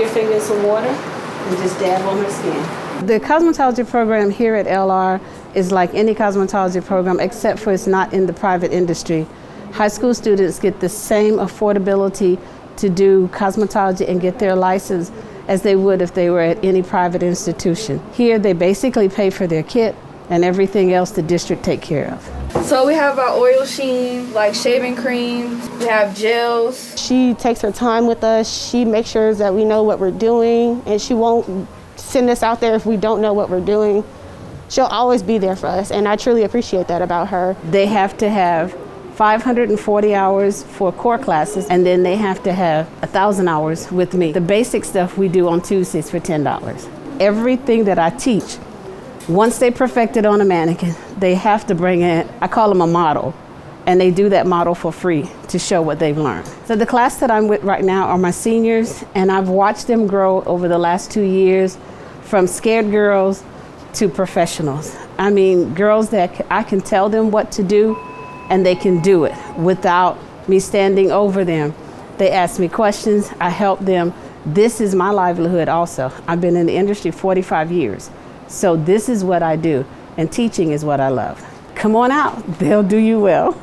your finger in some water and just dab on her skin. The cosmetology program here at LR is like any cosmetology program except for it's not in the private industry. High school students get the same affordability to do cosmetology and get their license as they would if they were at any private institution. Here they basically pay for their kit and everything else the district take care of. So we have our oil sheen, like shaving cream, we have gels. She takes her time with us, she makes sure that we know what we're doing, and she won't send us out there if we don't know what we're doing. She'll always be there for us, and I truly appreciate that about her. They have to have 540 hours for core classes, and then they have to have 1,000 hours with me. The basic stuff we do on Tuesdays for $10. Everything that I teach, once they perfect it on a mannequin, they have to bring in, I call them a model, and they do that model for free to show what they've learned. So the class that I'm with right now are my seniors, and I've watched them grow over the last 2 years from scared girls to professionals. I mean, girls that I can tell them what to do, and they can do it without me standing over them. They ask me questions, I help them. This is my livelihood also. I've been in the industry 45 years. So this is what I do, and teaching is what I love. Come on out, they'll do you well.